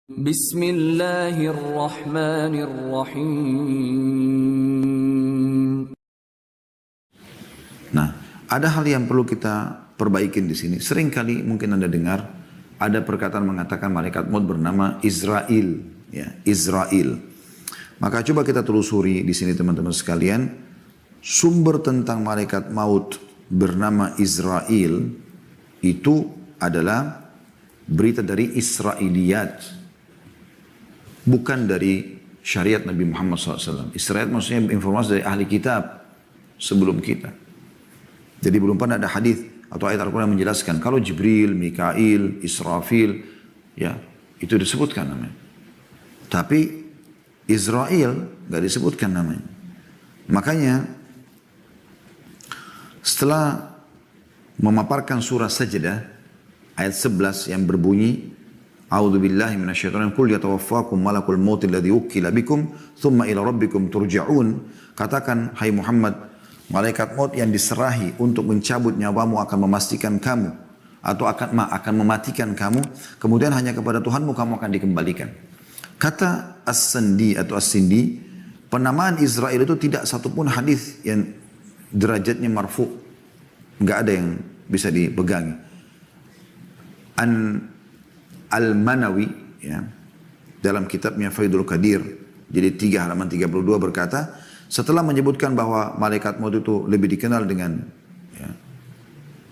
Bismillahirrahmanirrahim. Nah, ada hal yang perlu kita perbaikin di sini. Seringkali mungkin Anda dengar ada perkataan mengatakan malaikat maut bernama Israel, ya, Israel. Maka coba kita telusuri di sini teman-teman sekalian, sumber tentang malaikat maut bernama Israel itu adalah berita dari Israiliyat, bukan dari syariat Nabi Muhammad SAW. Israel maksudnya informasi dari ahli kitab sebelum kita. Jadi belum pernah ada hadis atau ayat Al-Quran yang menjelaskan kalau Jibril, Mikail, Israfil, ya itu disebutkan namanya. Tapi Israel nggak disebutkan namanya. Makanya setelah memaparkan surah Sajdah ayat 11 yang berbunyi A'udzu billahi minasyaitonir rajim. Qul yatawaffakum malakul maut alladzi wukkila bikum tsumma ila rabbikum turja'un. Katakan hai Muhammad, malaikat maut yang diserahi untuk mencabut nyawamu akan memastikan kamu atau akan mematikan kamu, kemudian hanya kepada Tuhanmu kamu akan dikembalikan. Kata As-Sindi atau As-Sindi, penamaan Israel itu tidak satupun hadis yang derajatnya marfu, nggak ada yang bisa dipegangi. Al-Manawi, ya, dalam kitabnya Faidul Qadir, jadi 3 halaman 32 berkata, setelah menyebutkan bahwa malaikat maut itu lebih dikenal dengan, ya,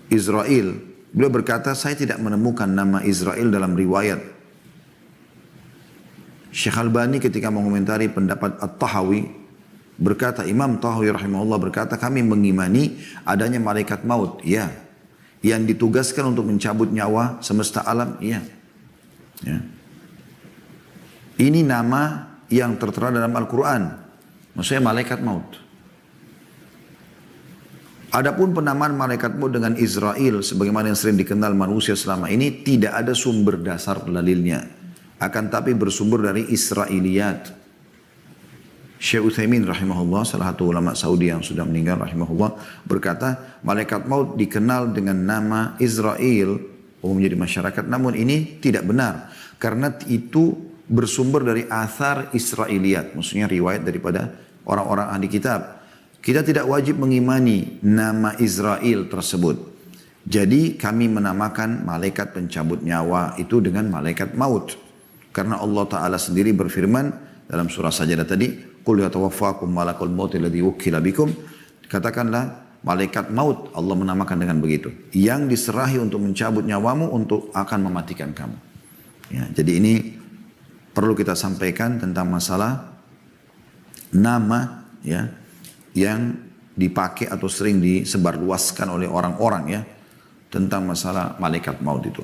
Israel, beliau berkata, saya tidak menemukan nama Israel dalam riwayat. Syekh Albani ketika mengomentari pendapat At-Tahawi berkata, Imam Tahawi rahimahullah berkata, kami mengimani adanya malaikat maut, ya, yang ditugaskan untuk mencabut nyawa semesta alam, ya. Ya. Ini nama yang tertera dalam Al-Quran, maksudnya malaikat maut. Adapun penamaan malaikat maut dengan Israel sebagaimana yang sering dikenal manusia selama ini tidak ada sumber dasar dalilnya, akan tapi bersumber dari Israiliyat. Syekh Utsaimin rahimahullah, salah satu ulama Saudi yang sudah meninggal rahimahullah, berkata malaikat maut dikenal dengan nama Israel umumnya di masyarakat, namun ini tidak benar karena itu bersumber dari athar Israiliyat, maksudnya riwayat daripada orang-orang ahli kitab. Kita tidak wajib mengimani nama Israel tersebut. Jadi kami menamakan malaikat pencabut nyawa itu dengan malaikat maut karena Allah Ta'ala sendiri berfirman dalam surah Sajdah tadi, Qul yatawaffakum malakul maut alladzi wukkila bikum, katakanlah malaikat maut Allah menamakan dengan begitu, yang diserahi untuk mencabut nyawamu untuk akan mematikan kamu. Ya, jadi ini perlu kita sampaikan tentang masalah nama, ya, yang dipakai atau sering disebarluaskan oleh orang-orang, ya, tentang masalah malaikat maut itu.